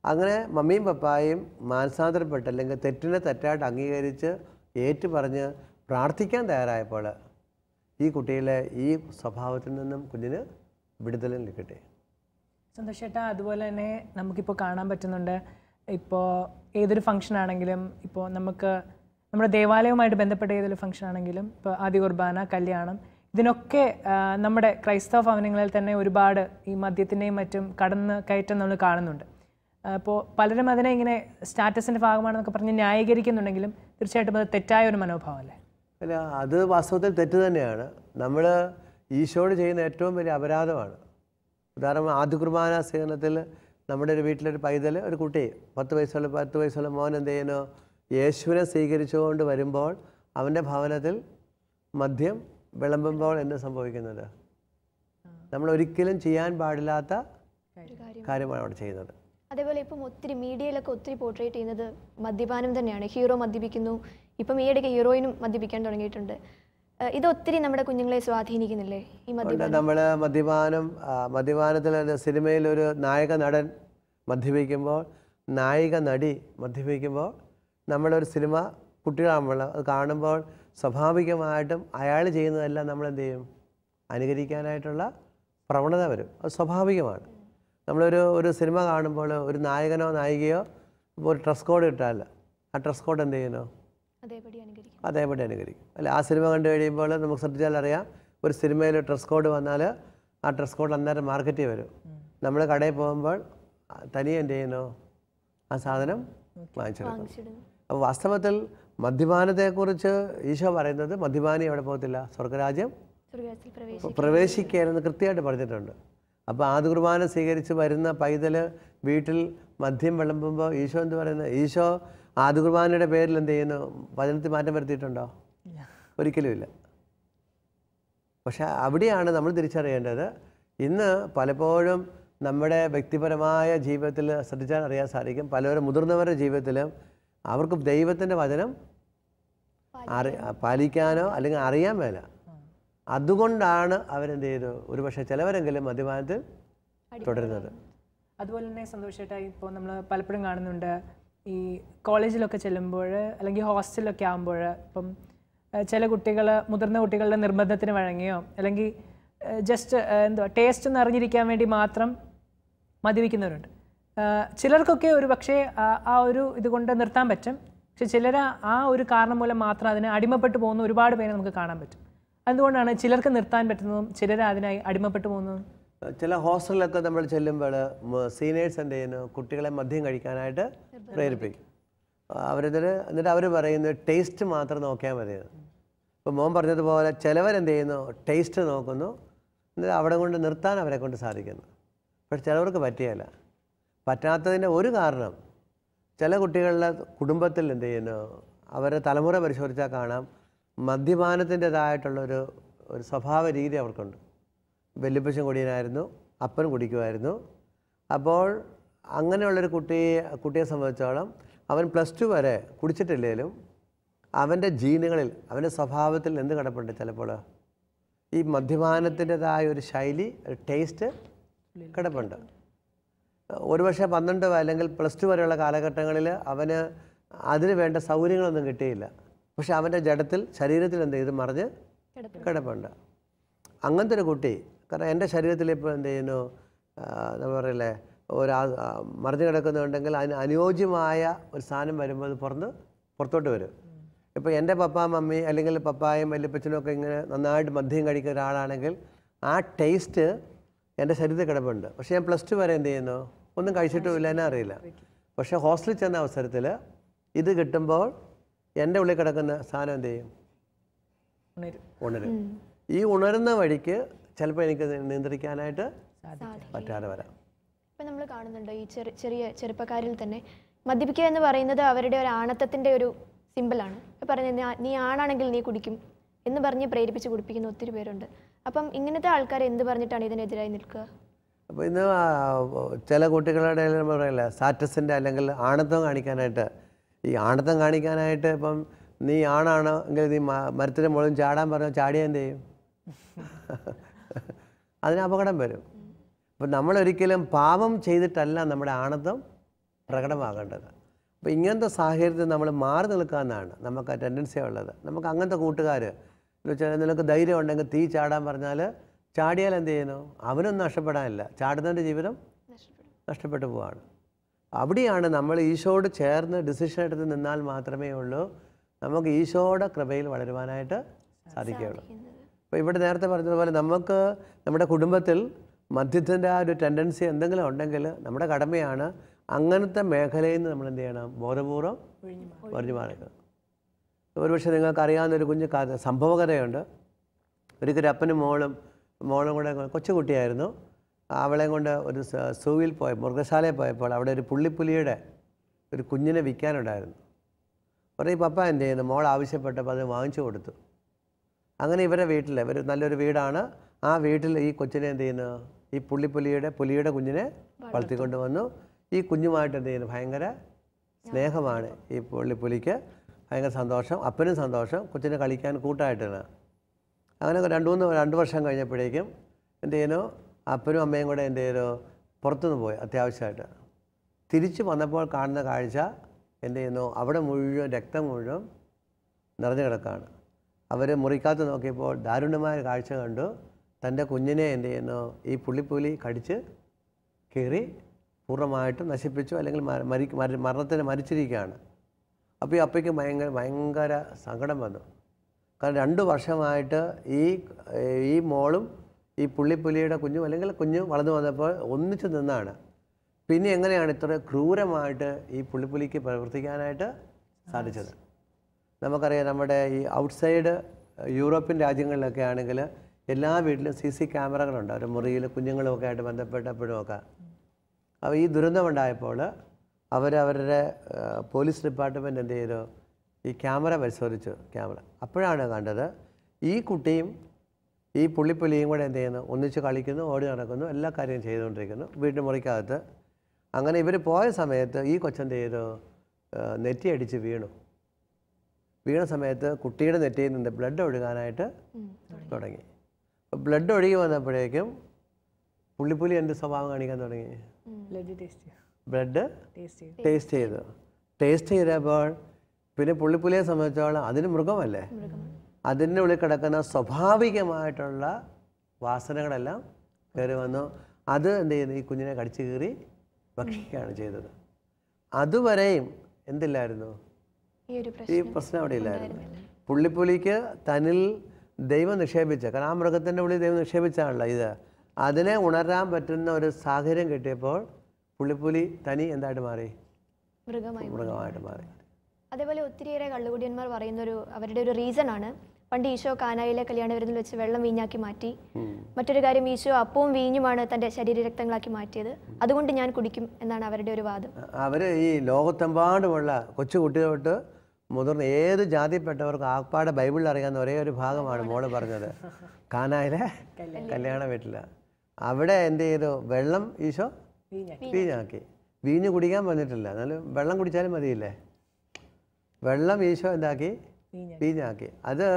അങ്ങനെ മമ്മിയും പപ്പായും മാനസാന്തരപ്പെട്ട് അല്ലെങ്കിൽ തെറ്റിനെ തെറ്റായിട്ട് അംഗീകരിച്ച് ഏറ്റുപറഞ്ഞ് പ്രാർത്ഥിക്കാൻ തയ്യാറായപ്പോൾ ഈ കുട്ടിയിലെ ഈ സ്വഭാവത്തിൽ നിന്നും കുഞ്ഞിന് വിടുതലും ലഭിക്കട്ടെ. സന്തോഷേട്ടാ, അതുപോലെ തന്നെ നമുക്കിപ്പോൾ കാണാൻ പറ്റുന്നുണ്ട്, ഇപ്പോൾ ഏതൊരു ഫംഗ്ഷൻ ആണെങ്കിലും, ഇപ്പോൾ നമ്മുടെ ദേവാലയവുമായിട്ട് ബന്ധപ്പെട്ട ഏതൊരു ഫംഗ്ഷൻ ആണെങ്കിലും, ഇപ്പോൾ ആദ്യ കുർബാന, കല്യാണം, ഇതിനൊക്കെ നമ്മുടെ ക്രൈസ്തവ ഭവനങ്ങളിൽ തന്നെ ഒരുപാട് ഈ മദ്യത്തിൻ്റെയും മറ്റും കടന്ന് കയറ്റം നമ്മൾ കാണുന്നുണ്ട്. അപ്പോൾ പലരും അതിനെ ഇങ്ങനെ സ്റ്റാറ്റസിൻ്റെ ഭാഗമാണെന്നൊക്കെ പറഞ്ഞ് ന്യായീകരിക്കുന്നുണ്ടെങ്കിലും തീർച്ചയായിട്ടും അത് തെറ്റായ ഒരു മനോഭാവമല്ലേ? അല്ല, അത് വാസ്തവത്തിൽ തെറ്റ് തന്നെയാണ്. നമ്മൾ ഈശോയോട് ചെയ്യുന്ന ഏറ്റവും വലിയ അപരാധമാണ്. ഉദാഹരണം, ആദ്യ കുർബാന സ്വീകരണത്തിൽ നമ്മുടെ ഒരു വീട്ടിലൊരു പൈതൽ, ഒരു കുട്ടി 10 വയസ്സുള്ള മോൻ എന്ത് ചെയ്യുന്നു, യേശുവിനെ സ്വീകരിച്ചുകൊണ്ട് വരുമ്പോൾ അവൻ്റെ ഭവനത്തിൽ മദ്യം വിളമ്പുമ്പോൾ എന്ത് സംഭവിക്കുന്നത്, നമ്മൾ ഒരിക്കലും ചെയ്യാൻ പാടില്ലാത്ത കാര്യമാണ് അവിടെ ചെയ്യുന്നത്. അതേപോലെ ഇപ്പം ഒത്തിരി മീഡിയയിലൊക്കെ ഒത്തിരി പോർട്രേറ്റ് ചെയ്യുന്നത് മദ്യപാനം തന്നെയാണ്. ഹീറോ മദ്യപിക്കുന്നു, ഇപ്പം ഈയിടയ്ക്ക് ഹീറോയിനും മദ്യപിക്കാൻ തുടങ്ങിയിട്ടുണ്ട്. ഇത് ഒത്തിരി നമ്മുടെ കുഞ്ഞുങ്ങളെ സ്വാധീനിക്കുന്നില്ലേ ഈ മദ്യപാനം? നമ്മൾ മദ്യപാനത്തിൽ സിനിമയിൽ ഒരു നായക നടൻ മദ്യപിക്കുമ്പോൾ, നായിക നടി മദ്യപിക്കുമ്പോൾ, നമ്മളൊരു സിനിമ കുട്ടികളാകുമ്പോൾ അത് കാണുമ്പോൾ സ്വാഭാവികമായിട്ടും അയാൾ ചെയ്യുന്നതെല്ലാം നമ്മളെന്ത് ചെയ്യും, അനുകരിക്കാനായിട്ടുള്ള പ്രവണത വരും. അത് സ്വാഭാവികമാണ്. ഒരു സിനിമ കാണുമ്പോൾ ഒരു നായകനോ നായികയോ ഇപ്പോൾ ഒരു ഡ്രസ് കോഡ് ഇട്ടാൽ ആ ഡ്രസ് കോഡ് എന്ത് ചെയ്യുന്നു? അതേപടി അനുകരിക്കും. അല്ല, ആ സിനിമ കണ്ടു കഴിയുമ്പോൾ നമുക്ക് ശ്രദ്ധിച്ചാൽ അറിയാം, ഒരു സിനിമയിൽ ഡ്രസ് കോഡ് വന്നാൽ ആ ഡ്രസ് കോഡ് അന്നേരം മാർക്കറ്റിൽ വരും. നമ്മൾ കടയിൽ പോകുമ്പോൾ തനിയെ എന്ത് ചെയ്യുന്നു? ആ സാധനം വാങ്ങിച്ചെടുക്കും. അപ്പോൾ വാസ്തവത്തിൽ മദ്യപാനത്തെക്കുറിച്ച് ഈശോ പറയുന്നത് മദ്യപാനി എവിടെ പോകത്തില്ല, സ്വർഗരാജ്യം പ്രവേശിക്കുകയെന്ന് കൃത്യമായിട്ട് പറഞ്ഞിട്ടുണ്ട്. അപ്പോൾ ആദ്യ കുർബാന സ്വീകരിച്ച് വരുന്ന പൈതൽ വീട്ടിൽ മദ്യം വിളമ്പുമ്പോൾ ഈശോ എന്ത് പറയുന്നത്? ഈശോ ആദ്യ കുർബാനയുടെ പേരിൽ എന്ത് ചെയ്യുന്നു? വചനത്തിൽ മാറ്റം വരുത്തിയിട്ടുണ്ടോ? ഒരിക്കലുമില്ല. പക്ഷെ അവിടെയാണ് നമ്മൾ തിരിച്ചറിയേണ്ടത്. ഇന്ന് പലപ്പോഴും നമ്മുടെ വ്യക്തിപരമായ ജീവിതത്തിൽ ശ്രദ്ധിച്ചാൽ അറിയാൻ സാധിക്കും, പലരും മുതിർന്നവരുടെ ജീവിതത്തിലും അവർക്ക് ദൈവത്തിൻ്റെ വചനം പാലിക്കാനോ അല്ലെങ്കിൽ അറിയാൻ മേല. അതുകൊണ്ടാണ് അവരെന്ത് ചെയ്തു ഒരുപക്ഷെ ചിലവരെങ്കിലും മദ്യപാനത്തിൽ തുടരുന്നത്. അതുപോലെ തന്നെ സന്തോഷമായിട്ടായി ഇപ്പോൾ നമ്മൾ പലപ്പോഴും കാണുന്നുണ്ട്, ഈ കോളേജിലൊക്കെ ചെല്ലുമ്പോൾ അല്ലെങ്കിൽ ഹോസ്റ്റലിലൊക്കെ ആകുമ്പോൾ ഇപ്പം ചില കുട്ടികൾ മുതിർന്ന കുട്ടികളുടെ നിർബന്ധത്തിന് വഴങ്ങിയോ അല്ലെങ്കിൽ ജസ്റ്റ് ടേസ്റ്റ് ഒന്ന് അറിഞ്ഞിരിക്കാൻ വേണ്ടി മാത്രം മദ്യപിക്കുന്നവരുണ്ട്. ചിലർക്കൊക്കെ ഒരു പക്ഷേ ആ ഒരു ഇതുകൊണ്ട് നിർത്താൻ പറ്റും. പക്ഷെ ചിലർ ആ ഒരു കാരണം മൂലം മാത്രം അതിന് അടിമപ്പെട്ടു പോകുന്ന ഒരുപാട് പേരെ നമുക്ക് കാണാൻ പറ്റും. അതുകൊണ്ടാണ് ചിലർക്ക് നിർത്താൻ പറ്റുന്നതും ചിലർ അതിനായി അടിമപ്പെട്ടു പോകുന്നതും. ചില ഹോസ്റ്റലിലൊക്കെ നമ്മൾ ചെല്ലുമ്പോൾ സീനിയേഴ്സ് എന്ത് ചെയ്യുന്നു? കുട്ടികളെ മദ്യം കഴിക്കാനായിട്ട് പ്രേരിപ്പിക്കും. എന്നിട്ട് അവർ പറയുന്നത് ടേസ്റ്റ് മാത്രം നോക്കിയാൽ മതി. ഇപ്പോൾ മോൻ പറഞ്ഞതുപോലെ ചിലവരെന്ത് ചെയ്യുന്നു? ടേസ്റ്റ് നോക്കുന്നു, എന്നിട്ട് അവിടെ കൊണ്ട് നിർത്താൻ അവരെ കൊണ്ട് സാധിക്കുന്നു. പക്ഷെ ചിലവർക്ക് പറ്റിയല്ല. പറ്റാത്തതിൻ്റെ ഒരു കാരണം ചില കുട്ടികളുടെ കുടുംബത്തിൽ എന്ത് ചെയ്യുന്നു? അവരുടെ തലമുറ പരിശോധിച്ചാൽ കാണാം, മദ്യപാനത്തിൻ്റെതായിട്ടുള്ളൊരു സ്വഭാവ രീതി അവർക്കുണ്ട്. വല്യപ്പച്ചൻ കുടിയനായിരുന്നു, അപ്പൻ കുടിക്കുമായിരുന്നു. അപ്പോൾ അങ്ങനെയുള്ളൊരു കുട്ടിയെ സംബന്ധിച്ചോളം അവൻ +2 വരെ കുടിച്ചിട്ടില്ലെങ്കിലും അവൻ്റെ ജീനുകളിൽ അവൻ്റെ സ്വഭാവത്തിൽ എന്ത് കിടപ്പുണ്ട്? ചിലപ്പോൾ ഈ മദ്യപാനത്തിൻ്റെതായ ഒരു ശൈലി, ഒരു ടേസ്റ്റ് കിടപ്പുണ്ട്. ഒരുപക്ഷെ 12 അല്ലെങ്കിൽ +2 വരെയുള്ള കാലഘട്ടങ്ങളിൽ അവന് അതിന് വേണ്ട സൗകര്യങ്ങളൊന്നും കിട്ടിയില്ല. പക്ഷെ അവൻ്റെ ജഡത്തിൽ ശരീരത്തിൽ എന്ത് ചെയ്ത് മറിഞ്ഞ് കിടപ്പുണ്ട്. അങ്ങനത്തെ ഒരു കുട്ടി, കാരണം എൻ്റെ ശരീരത്തിൽ ഇപ്പോൾ എന്ത് ചെയ്യുന്നു? നമ്മൾ പറയില്ലേ, മറിഞ്ഞ് കിടക്കുന്നുണ്ടെങ്കിൽ അതിന് അനുയോജ്യമായ ഒരു സാധനം വരുമ്പോൾ അത് പുറത്തോട്ട് വരും. ഇപ്പോൾ എൻ്റെ പപ്പ മമ്മി അല്ലെങ്കിൽ പപ്പായും വല്യപ്പച്ചനും ഒക്കെ ഇങ്ങനെ നന്നായിട്ട് മദ്യം കഴിക്കുന്ന ഒരാളാണെങ്കിൽ ആ ടേസ്റ്റ് എൻ്റെ ശരീരത്തിൽ കിടപ്പുണ്ട്. പക്ഷേ ഞാൻ +2 വരെ എന്ത് ചെയ്യുന്നു? ഒന്നും കഴിച്ചിട്ടുമില്ല, എന്നെ അറിയില്ല. പക്ഷേ ഹോസ്റ്റലിൽ ചെന്ന അവസരത്തിൽ ഇത് കിട്ടുമ്പോൾ എൻ്റെ ഉള്ളിൽ കിടക്കുന്ന സാധനം എന്ത് ചെയ്യും? ഉണരും. ഈ ഉണരുന്ന വഴിക്ക് ചിലപ്പോൾ എനിക്ക് നിയന്ത്രിക്കാനായിട്ട് പറ്റാതെ വരാം. ഇപ്പം നമ്മൾ കാണുന്നുണ്ട് ഈ ചെറിയ ചെറുപ്പക്കാരിൽ തന്നെ മദ്യപിക്കുക എന്ന് പറയുന്നത് അവരുടെ ഒരു ആണത്തത്തിൻ്റെ ഒരു സിമ്പിളാണ്. പറയുന്നത് നീ ആണാണെങ്കിൽ നീ കുടിക്കും എന്ന് പറഞ്ഞ് പ്രേരിപ്പിച്ച് കുടിപ്പിക്കുന്ന ഒത്തിരി പേരുണ്ട്. അപ്പം ഇങ്ങനത്തെ ആൾക്കാരെ എന്ത് പറഞ്ഞിട്ടാണ് ഇതിനെതിരായി നിൽക്കുക? അപ്പോൾ ഇന്ന് ചില കുട്ടികളുടെ നമ്മൾ പറയില്ല, സ്റ്റാറ്റസിൻ്റെ അല്ലെങ്കിൽ ആണത്വം കാണിക്കാനായിട്ട്, ഈ ആണത്വം കാണിക്കാനായിട്ട് ഇപ്പം നീ ആണാണ് എങ്കിൽ നീ മരത്തിൻ്റെ മുകളിൽ ചാടാൻ പറഞ്ഞാൽ ചാടിയാൽ എന്ത് ചെയ്യും? അതിന് അപകടം വരും. അപ്പം നമ്മളൊരിക്കലും പാപം ചെയ്തിട്ടല്ല നമ്മുടെ ആണത്വം പ്രകടമാകേണ്ടത്. അപ്പോൾ ഇങ്ങനത്തെ സാഹചര്യത്തിൽ നമ്മൾ മാറി നിൽക്കാമെന്നാണ് നമുക്ക് ടെൻഡൻസി ഉള്ളത്. നമുക്ക് അങ്ങനത്തെ കൂട്ടുകാർ എന്ന് വെച്ചാൽ നിനക്ക് ധൈര്യം ഉണ്ടെങ്കിൽ തീ ചാടാൻ പറഞ്ഞാൽ ചാടിയാൽ എന്ത് ചെയ്യുന്നു? അവനൊന്നും നഷ്ടപ്പെടാനില്ല, ചാടുന്നതിൻ്റെ ജീവിതം നഷ്ടപ്പെട്ടു പോവാണ്. അവിടെയാണ് നമ്മൾ ഈശോയോട് ചേർന്ന് ഡിസിഷൻ എടുത്ത് നിന്നാൽ മാത്രമേ ഉള്ളൂ നമുക്ക് ഈശോയുടെ കൃപയിൽ വളരുവാനായിട്ട് സാധിക്കുകയുള്ളൂ. അപ്പോൾ ഇവിടെ നേരത്തെ പറഞ്ഞതുപോലെ നമുക്ക് നമ്മുടെ കുടുംബത്തിൽ മദ്യത്തിൻ്റെ ആ ഒരു ടെൻഡൻസി എന്തെങ്കിലും ഉണ്ടെങ്കിൽ നമ്മുടെ കടമയാണ് അങ്ങനത്തെ മേഖലയിൽ നിന്ന് നമ്മൾ എന്ത് ചെയ്യണം? ബോധപൂർവം ഒഴിഞ്ഞു മാറുക. ഒരുപക്ഷെ നിങ്ങൾക്കറിയാവുന്നൊരു കുഞ്ഞ് സംഭവകഥയുണ്ട്. ഒരിക്കലും അപ്പനും മോളും കൂടെ കൊച്ചുകുട്ടിയായിരുന്നു. അവളെ കൊണ്ട് ഒരു സൂവിൽ മൃഗശാലയിൽ പോയപ്പോൾ അവിടെ ഒരു പുള്ളിപ്പുലിയുടെ ഒരു കുഞ്ഞിനെ വിൽക്കാനുണ്ടായിരുന്നു. കുറേ പപ്പ എന്ത് ചെയ്യുന്നു? മോൾ ആവശ്യപ്പെട്ടപ്പോൾ അത് വാങ്ങിച്ചു കൊടുത്തു. അങ്ങനെ ഇവരുടെ വീട്ടിൽ, ഇവർ നല്ലൊരു വീടാണ്, ആ വീട്ടിൽ ഈ കൊച്ചിനെ എന്ത് ചെയ്യുന്നു? ഈ പുലിയുടെ കുഞ്ഞിനെ വളർത്തിക്കൊണ്ട് വന്നു. ഈ കുഞ്ഞുമായിട്ട് എന്ത് ചെയ്യുന്നു? ഭയങ്കര സ്നേഹമാണ് ഈ പുലിക്ക്, ഭയങ്കര സന്തോഷം, അപ്പനും സന്തോഷം, കൊച്ചിനെ കളിക്കാൻ കൂട്ടായിട്ടാണ്. അങ്ങനെ 2 വർഷം കഴിഞ്ഞപ്പോഴേക്കും എന്ത് ചെയ്യുന്നു? അപ്പനും അമ്മയും കൂടെ എന്ത് ചെയ്യുന്നു? പുറത്തുനിന്ന് പോയി അത്യാവശ്യമായിട്ട്. തിരിച്ച് വന്നപ്പോൾ കാണുന്ന കാഴ്ച എന്ത് ചെയ്യുന്നു? അവിടെ മുഴുവൻ രക്തം മുഴുവൻ നിറഞ്ഞു കിടക്കുകയാണ്. അവർ മുറിക്കകത്ത് നോക്കിയപ്പോൾ ദാരുണമായ കാഴ്ച കണ്ടു. തൻ്റെ കുഞ്ഞിനെ എന്ത് ചെയ്യുന്നു, ഈ പുള്ളിപ്പുലി കടിച്ച് കീറി പൂർണ്ണമായിട്ടും നശിപ്പിച്ചു, അല്ലെങ്കിൽ മരണത്തിന് മരിച്ചിരിക്കുകയാണ്. അപ്പോൾ ഈ അപ്പയ്ക്ക് ഭയങ്കര സങ്കടം വന്നു. കാരണം 2 വർഷമായിട്ട് ഈ മോളും ഈ പുള്ളിപ്പുലിയുടെ കുഞ്ഞും, അല്ലെങ്കിൽ കുഞ്ഞും വളർന്നു വന്നപ്പോൾ ഒന്നിച്ച് നിന്നാണ്. പിന്നെ എങ്ങനെയാണ് ഇത്ര ക്രൂരമായിട്ട് ഈ പുള്ളിപ്പുലിക്ക് പ്രവർത്തിക്കാനായിട്ട് സാധിച്ചത്? നമുക്കറിയാം, നമ്മുടെ ഈ ഔട്ട്സൈഡ് യൂറോപ്യൻ രാജ്യങ്ങളിലൊക്കെ ആണെങ്കിൽ എല്ലാ വീട്ടിലും CC ക്യാമറകളുണ്ട്, അവരുടെ മുറിയിൽ കുഞ്ഞുങ്ങളുമൊക്കെ ആയിട്ട് ബന്ധപ്പെട്ടപ്പോഴുമൊക്കെ. അപ്പോൾ ഈ ദുരന്തമുണ്ടായപ്പോൾ അവരുടെ പോലീസ് ഡിപ്പാർട്ട്മെൻറ്റ് എന്ത് ചെയ്തു, ഈ ക്യാമറ പരിശോധിച്ചു. അപ്പോഴാണ് കണ്ടത് ഈ കുട്ടിയും ഈ പുള്ളിപ്പുലിയും കൂടെ എന്ത് ചെയ്യുന്നു, ഒന്നിച്ച് കളിക്കുന്നു, ഓടി നടക്കുന്നു, എല്ലാ കാര്യവും ചെയ്തുകൊണ്ടിരിക്കുന്നു വീട്ടു മുറിക്കകത്ത്. അങ്ങനെ ഇവർ പോയ സമയത്ത് ഈ കൊച്ചെന്ത് ചെയ്തു, നെറ്റിയടിച്ച് വീണ സമയത്ത് കുട്ടിയുടെ നെറ്റിയിൽ നിന്ന് ബ്ലഡ് ഒഴുകാനായിട്ട് തുടങ്ങി. അപ്പോൾ ബ്ലഡ് ഒഴുകി വന്നപ്പോഴേക്കും പുള്ളിപ്പുലി എന്ത് സ്വഭാവം കാണിക്കാൻ തുടങ്ങി? ബ്ലഡ് ടേസ്റ്റ് ചെയ്തപ്പോൾ പിന്നെ പുള്ളിപ്പുലിയെ സംബന്ധിച്ചോളം അതിന് മൃഗമല്ലേ, അതിൻ്റെ ഉള്ളിൽ കിടക്കുന്ന സ്വാഭാവികമായിട്ടുള്ള വാസനകളെല്ലാം കയറി വന്നു. അത് എന്ത് ചെയ്യുന്നു, ഈ കുഞ്ഞിനെ കടിച്ചു കീറി ഭക്ഷിക്കുകയാണ് ചെയ്തത്. അതുവരെയും എന്തില്ലായിരുന്നു, ഈ പ്രശ്നം അവിടെ ഇല്ലായിരുന്നു. പുള്ളിപ്പുലിക്ക് തന്നിൽ ദൈവം നിക്ഷേപിച്ച, കാരണം ആ മൃഗത്തിൻ്റെ ഉള്ളിൽ ദൈവം നിക്ഷേപിച്ചാണല്ലോ ഇത്, അതിനെ ഉണരാൻ പറ്റുന്ന ഒരു സാഹചര്യം കിട്ടിയപ്പോൾ പുള്ളിപ്പുലി തനി എന്തായിട്ട് മാറി, മൃഗമായിട്ട് മാറി. അതേപോലെ ഒത്തിരിയേറെ കള്ളുകുടിയന്മാർ അവരുടെ ഒരു റീസൺ ആണ്, പണ്ട് ഈശോ കാനായിലെ കല്യാണ വിരുന്നിൽ വെച്ച് വെള്ളം വീഞ്ഞാക്കി മാറ്റി. മറ്റൊരു കാര്യം, ഈശോ അപ്പവും വീഞ്ഞുമാണ് തൻ്റെ ശരീരരക്തങ്ങളാക്കി മാറ്റിയത്, അതുകൊണ്ട് ഞാൻ കുടിക്കും എന്നാണ് അവരുടെ ഒരു വാദം. അവർ ഈ ലോകത്തെമ്പാടുമുള്ള കൊച്ചു കുട്ടികൾ തൊട്ട് മുതിർന്ന ഏത് ജാതിപ്പെട്ടവർക്ക് ആപ്പാടെ ബൈബിളിൽ അറിയാവുന്ന ഒരേ ഒരു ഭാഗമാണ് മോള് പറഞ്ഞത്. കാനായിലെ കല്യാണ വീട്ടിൽ അവിടെ എന്ത് ചെയ്തു, വെള്ളം ഈശോ വീഞ്ഞാക്കി. വീഞ്ഞ് കുടിക്കാൻ പറഞ്ഞിട്ടില്ല, എന്നാലും വെള്ളം കുടിച്ചാലും മതിയില്ലേ. വെള്ളം ഈശോ എന്താക്കി, വീഞ്ഞാക്കി. അത്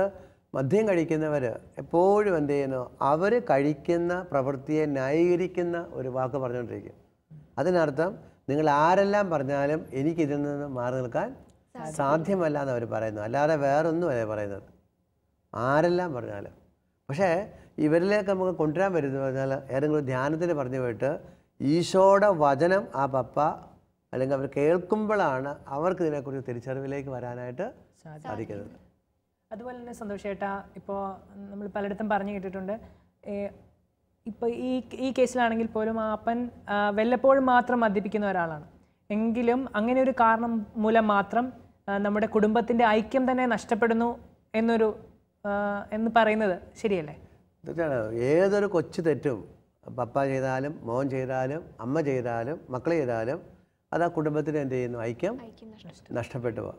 മദ്യം കഴിക്കുന്നവർ എപ്പോഴും എന്ത് ചെയ്യുന്നു, അവർ കഴിക്കുന്ന പ്രവൃത്തിയെ ന്യായീകരിക്കുന്ന ഒരു വാക്ക് പറഞ്ഞുകൊണ്ടിരിക്കും. അതിനർത്ഥം നിങ്ങൾ ആരെല്ലാം പറഞ്ഞാലും എനിക്കിതിൽ നിന്ന് മാറി നിൽക്കാൻ സാധ്യമല്ല എന്ന് അവർ പറയുന്നു, അല്ലാതെ വേറൊന്നുമല്ല പറയുന്നത്, ആരെല്ലാം പറഞ്ഞാലും. പക്ഷേ ഇവരിലേക്ക് നമുക്ക് കൊണ്ടുവരാൻ വരുന്നത് പറഞ്ഞാൽ, ഏതെങ്കിലും ധ്യാനത്തിന് പറഞ്ഞു പോയിട്ട് ഈശോയുടെ വചനം ആ പപ്പ അല്ലെങ്കിൽ അവർ കേൾക്കുമ്പോഴാണ് അവർക്ക് ഇതിനെക്കുറിച്ച് തിരിച്ചറിവിലേക്ക് വരാനായിട്ട് സാധിക്കുന്നത്. അതുപോലെ തന്നെ സന്തോഷേട്ടാ, ഇപ്പോൾ നമ്മൾ പലയിടത്തും പറഞ്ഞു കേട്ടിട്ടുണ്ട്, ഇപ്പോൾ ഈ കേസിലാണെങ്കിൽ പോലും ആ അപ്പൻ വല്ലപ്പോഴും മാത്രം മദ്യപിക്കുന്ന ഒരാളാണ്, എങ്കിലും അങ്ങനെ ഒരു കാരണം മൂലം മാത്രം നമ്മുടെ കുടുംബത്തിൻ്റെ ഐക്യം തന്നെ നഷ്ടപ്പെടുന്നു എന്ന് പറയുന്നത് ശരിയല്ലേ? തീർച്ചയായും. ഏതൊരു കൊച്ചു തെറ്റും പപ്പ ചെയ്താലും മോൻ ചെയ്താലും അമ്മ ചെയ്താലും മക്കൾ ചെയ്താലും അത് ആ കുടുംബത്തിന് എന്ത് ചെയ്യുന്നു, ഐക്യം നഷ്ടപ്പെട്ടു പോകും.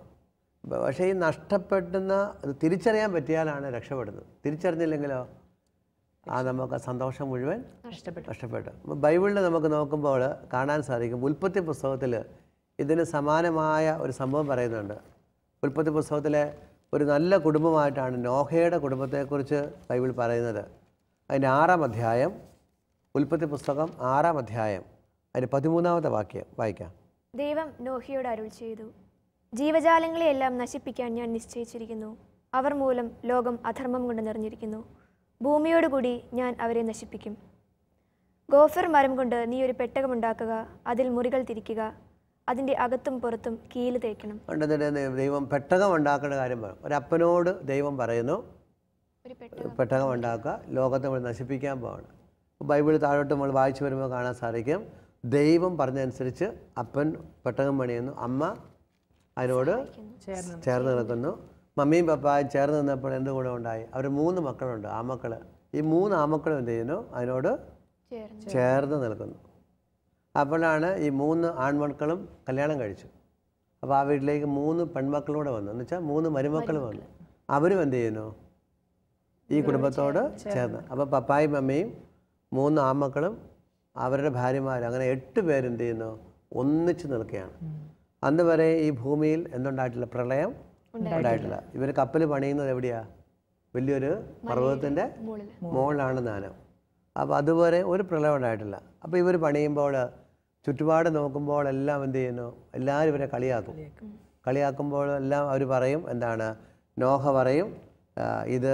പക്ഷേ ഈ നഷ്ടപ്പെടുന്ന അത് തിരിച്ചറിയാൻ പറ്റിയാലാണ് രക്ഷപ്പെടുന്നത്. തിരിച്ചറിഞ്ഞില്ലെങ്കിലോ നമുക്ക് സന്തോഷം മുഴുവൻ നഷ്ടപ്പെട്ടു. ബൈബിളിൽ നമുക്ക് നോക്കുമ്പോൾ കാണാൻ സാധിക്കും, ഉൽപ്പത്തി പുസ്തകത്തിൽ ഇതിന് സമാനമായ ഒരു സംഭവം പറയുന്നുണ്ട്. ഉൽപ്പത്തി പുസ്തകത്തിലെ ഒരു നല്ല കുടുംബമായിട്ടാണ് നോഹയുടെ കുടുംബത്തെക്കുറിച്ച് ബൈബിൾ പറയുന്നത്. അതിൻ്റെ 6-ാം അധ്യായം, ഉൽപ്പത്തി പുസ്തകം 6-ാം അധ്യായം, അതിൻ്റെ 13-ാമത്തെ വാക്യം വായിക്കാം. ദൈവം നോഹയോട് അരുൾ ചെയ്തു, ജീവജാലങ്ങളെയെല്ലാം നശിപ്പിക്കാൻ ഞാൻ നിശ്ചയിച്ചിരിക്കുന്നു. അവർ മൂലം ലോകം അധർമ്മം കൊണ്ട് നിറഞ്ഞിരിക്കുന്നു. ഭൂമിയോടുകൂടി ഞാൻ അവരെ നശിപ്പിക്കും. ഗോഫർ മരം കൊണ്ട് നീ ഒരു പെട്ടകമുണ്ടാക്കുക, അതിൽ മുറികൾ തിരിക്കുക, അതിൻ്റെ അകത്തും പുറത്തും കീല് തേക്കണം. ദൈവം പെട്ടകം ഉണ്ടാക്കേണ്ട കാര്യം പറയും. ഒരപ്പനോട് ദൈവം പറയുന്നു പെട്ടകം ഉണ്ടാക്കുക, ലോകത്തെ നമ്മൾ നശിപ്പിക്കാൻ പോവാണ്. ബൈബിൾ താഴോട്ട് നമ്മൾ വായിച്ചു വരുമ്പോൾ കാണാൻ സാധിക്കും, ദൈവം പറഞ്ഞതനുസരിച്ച് അപ്പൻ പെട്ടകം പണിയുന്നു, അമ്മ അതിനോട് ചേർന്ന് നിൽക്കുന്നു. മമ്മിയും പപ്പായും ചേർന്ന് നിന്നപ്പോൾ എന്ത് ഗുണമുണ്ടായി? അവർ 3 മക്കളുണ്ട്, ആമക്കൾ. ഈ 3 ആമക്കളും എന്ത് ചെയ്യുന്നു, അതിനോട് ചേർന്ന് നിൽക്കുന്നു. അപ്പോഴാണ് ഈ 3 ആൺമക്കളും കല്യാണം കഴിച്ചു. അപ്പോൾ ആ വീട്ടിലേക്ക് 3 പെൺമക്കളൂടെ വന്നു, എന്ന് വെച്ചാൽ 3 മരുമക്കൾ വന്നു. അവരും എന്ത് ചെയ്യുന്നു, ഈ കുടുംബത്തോട് ചേർന്ന്. അപ്പോൾ പപ്പായും മമ്മിയും 3 ആൺമക്കളും അവരുടെ ഭാര്യമാരും, അങ്ങനെ 8 പേരെന്ത് ചെയ്യുന്നു, ഒന്നിച്ച് നിൽക്കുകയാണ്. അന്ന് വരെ ഈ ഭൂമിയിൽ എന്തുണ്ടായിട്ടില്ല, പ്രളയം ഉണ്ടായിട്ടില്ല. ഇവർ കപ്പൽ പണിയുന്നത് എവിടെയാണ്? വലിയൊരു പർവ്വതത്തിൻ്റെ മുകളിലാണ് നാനം. അപ്പോൾ അതുവരെ ഒരു പ്രളയം ഉണ്ടായിട്ടില്ല. അപ്പോൾ ഇവർ പണിയുമ്പോൾ ചുറ്റുപാട് നോക്കുമ്പോൾ എല്ലാം എന്ത് ചെയ്യുന്നു, എല്ലാവരും ഇവരെ കളിയാക്കുമ്പോൾ എല്ലാം അവർ പറയും എന്താണ്, നോഹ പറയും ഇത്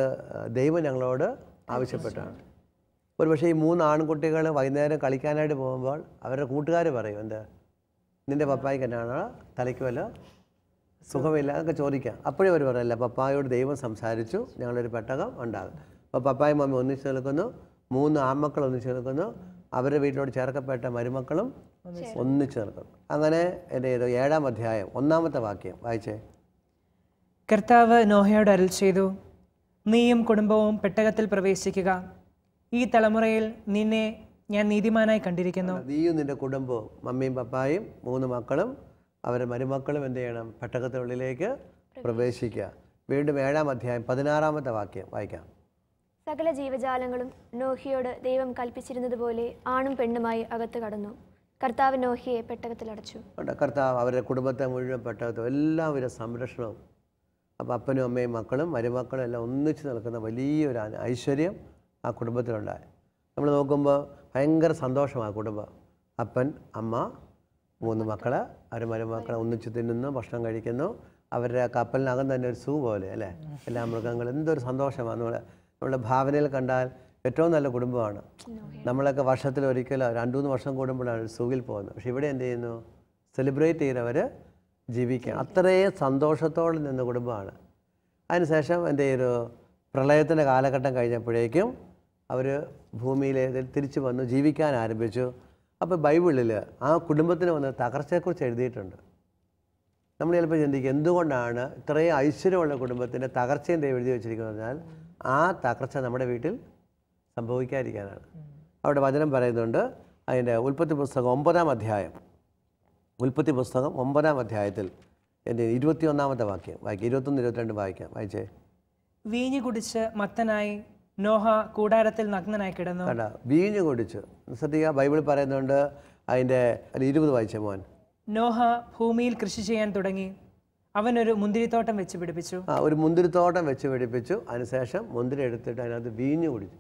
ദൈവം ഞങ്ങളോട് ആവശ്യപ്പെട്ടാണ്. പക്ഷേ ഈ 3 ആൺകുട്ടികൾ വൈകുന്നേരം കളിക്കാനായിട്ട് പോകുമ്പോൾ അവരുടെ കൂട്ടുകാർ പറയും, എന്ത് നിൻ്റെ പപ്പായ്ക്ക് എന്നാണോ തലയ്ക്ക് വല്ല സുഖമില്ല എന്നൊക്കെ ചോദിക്കാം. അപ്പോഴും അവർ പറയല്ല, പപ്പായോട് ദൈവം സംസാരിച്ചു, ഞങ്ങളൊരു പെട്ടകം ഉണ്ടാകും. അപ്പോൾ പപ്പായും മമ്മി ഒന്നിച്ച് നിൽക്കുന്നു, 3 ആൺമക്കൾ ഒന്നിച്ച് നിൽക്കുന്നു, അവരുടെ വീട്ടിലോട് ചേർക്കപ്പെട്ട മരുമക്കളും ഒന്നിച്ച് നിൽക്കുന്നു. അങ്ങനെ എൻ്റെ 7-ാം അധ്യായം 1-ാമത്തെ വാക്യം വായിച്ചേ. കർത്താവ് നോഹയോട് അരുൾ ചെയ്തു, നീയും കുടുംബവും പെട്ടകത്തിൽ പ്രവേശിക്കുക. ഈ തലമുറയിൽ നിന്നെ ഞാൻ നീതിമാനായി കണ്ടിരിക്കുന്നു. നീയും നിൻ്റെ കുടുംബവും, മമ്മിയും പപ്പായും 3 മക്കളും അവരുടെ മരുമക്കളും എന്ത് ചെയ്യണം? പെട്ടകത്തിനുള്ളിലേക്ക് പ്രവേശിക്കുക. വീണ്ടും 7-ാം അധ്യായം 16-ാമത്തെ വാക്യം വായിക്കാം. സകല ജീവജാലങ്ങളും നോഹിയോട് ദൈവം കൽപ്പിച്ചിരുന്നത് പോലെ ആണും പെണ്ണുമായി അകത്ത് കടന്നു. കർത്താവ് നോഹിയെ പെട്ടകത്തിലടച്ചു. കർത്താവ് അവരുടെ കുടുംബത്തെ മുഴുവൻ പെട്ടകത്തും എല്ലാവിധ സംരക്ഷണവും. അപ്പോൾ അപ്പനും അമ്മയും മക്കളും മരുമക്കളും എല്ലാം ഒന്നിച്ച് നിൽക്കുന്ന വലിയൊരു ഐശ്വര്യം ആ കുടുംബത്തിലുണ്ടായി. നമ്മൾ നോക്കുമ്പോൾ ഭയങ്കര സന്തോഷമാണ് കുടുംബം. അപ്പൻ, അമ്മ, 3 മക്കൾ, അവർ മരുമക്കളെ ഒന്നിച്ച് തിന്നുന്നു, ഭക്ഷണം കഴിക്കുന്നു. അവരുടെ കപ്പലിനകം തന്നെ ഒരു സൂ പോലെ അല്ലേ, എല്ലാ മൃഗങ്ങളും. എന്തൊരു സന്തോഷമാണ്. നമ്മുടെ ഭാവനയിൽ കണ്ടാൽ ഏറ്റവും നല്ല കുടുംബമാണ്. നമ്മളൊക്കെ വർഷത്തിൽ ഒരിക്കലോ 2-3 വർഷം കൂടുമ്പോഴാണ് സൂവിൽ പോകുന്നത്. പക്ഷെ ഇവിടെ എന്ത് ചെയ്യുന്നു? സെലിബ്രേറ്റ് ചെയ്തവർ ജീവിക്കുക. അത്രയും സന്തോഷത്തോടെ നിന്ന കുടുംബമാണ്. അതിനുശേഷം എന്ത് ചെയ്തു? പ്രളയത്തിൻ്റെ കാലഘട്ടം കഴിഞ്ഞപ്പോഴേക്കും അവർ ഭൂമിയിലേക്ക് തിരിച്ചു വന്നു ജീവിക്കാൻ ആരംഭിച്ചു. അപ്പോൾ ബൈബിളിൽ ആ കുടുംബത്തിന് വന്ന തകർച്ചയെക്കുറിച്ച് എഴുതിയിട്ടുണ്ട്. നമ്മൾ ചിലപ്പോൾ ചിന്തിക്കും, എന്തുകൊണ്ടാണ് ഇത്രയും ഐശ്വര്യമുള്ള കുടുംബത്തിൻ്റെ തകർച്ചയും ദൈവം എഴുതി വെച്ചിരിക്കുന്നത് പറഞ്ഞാൽ ആ തകർച്ച നമ്മുടെ വീട്ടിൽ സംഭവിക്കാതിരിക്കാനാണ്. അവിടെ വചനം പറയുന്നുണ്ട്. അതിൻ്റെ ഉൽപ്പത്തി പുസ്തകം 9-ാം അധ്യായം, ഉൽപ്പത്തി പുസ്തകം 9-ാം അധ്യായത്തിൽ എൻ്റെ 21-ാമത്തെ വാക്യം വായിക്കാം. 21-22 വായിക്കാം. വായിച്ചേ. വീഞ്ഞു കുടിച്ച് മത്തനായി നോഹ കൂടാരത്തിൽ നഗ്നനായി കിടന്നു. കണ്ട, വീഞ്ഞു കുടിച്ചു. ശ്രദ്ധിക്കുക, ബൈബിൾ പറയുന്നുണ്ട്. അതിൻ്റെ 20 വായിച്ച മോൻ. നോഹ ഭൂമിയിൽ കൃഷി ചെയ്യാൻ തുടങ്ങി. അവനൊരു മുന്തിരിത്തോട്ടം വെച്ച് പിടിപ്പിച്ചു. ഒരു മുന്തിരിത്തോട്ടം വെച്ച് പിടിപ്പിച്ചു. അതിനുശേഷം മുന്തിരി എടുത്തിട്ട് അതിനകത്ത് വീഞ്ഞു കുടിച്ചു.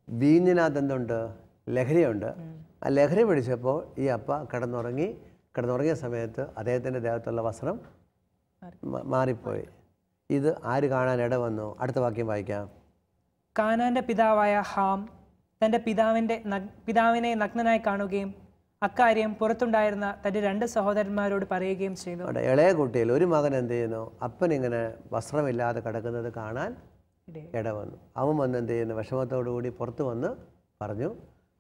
വീഞ്ഞിനകത്ത് എന്തുണ്ട്? ലഹരിയുണ്ട്. ആ ലഹരി പിടിച്ചപ്പോൾ ഈ അപ്പ കിടന്നുറങ്ങിയ സമയത്ത് അദ്ദേഹത്തിൻ്റെ ദേഹത്തുള്ള വസ്ത്രം മാറിപ്പോയി. ഇത് ആര് കാണാൻ ഇട വന്നു? അടുത്ത വാക്യം വായിക്കാം. കാനാന്റെ പിതാവായ ഹാം തൻ്റെ പിതാവിനെ നഗ്നനായി കാണുകയും അക്കാര്യം പുറത്തുണ്ടായിരുന്ന തൻ്റെ 2 സഹോദരന്മാരോട് പറയുകയും ചെയ്തു. ഇളയ കുട്ടിയിൽ ഒരു മകൻ എന്ത് ചെയ്യുന്നു? അപ്പനിങ്ങനെ വസ്ത്രമില്ലാതെ കിടക്കുന്നത് കാണാൻ ഇട വന്നു. അവൻ വന്ന് എന്ത് ചെയ്യുന്നു? വിഷമത്തോടുകൂടി പുറത്ത് വന്ന് പറഞ്ഞു.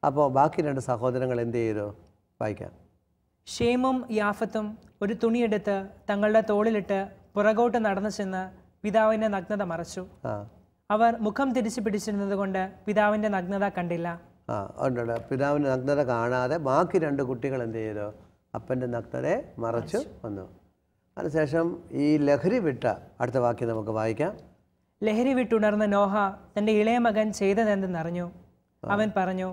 അപ്പോൾ ബാക്കി 2 സഹോദരങ്ങൾ എന്ത് ചെയ്തു? വായിക്കാം. ഷേമും യാഫത്തും ഒരു തുണിയെടുത്ത് തങ്ങളുടെ തോളിലിട്ട് പുറകോട്ട് നടന്നു ചെന്ന് പിതാവിൻ്റെ നഗ്നത മറച്ചു. അവർ മുഖം തിരിച്ചു പിടിച്ചിരുന്നത് കൊണ്ട് പിതാവിൻ്റെ നഗ്നത കണ്ടില്ല. ഉണ്ട്. പിതാവിൻ്റെ നഗ്നത കാണാതെ ബാക്കി 2 കുട്ടികൾ എന്ത് ചെയ്തു? അപ്പൻ്റെ നഗ്നതയെ മറച്ചു വന്നു. അതിനുശേഷം ഈ ലഹരി വിട്ട അടുത്ത വാക്യം നമുക്ക് വായിക്കാം. ലഹരി വിട്ടുണർന്ന നോഹ തൻ്റെ ഇളയ മകൻ ചെയ്തതെന്തെന്നറിഞ്ഞു. അവൻ പറഞ്ഞു,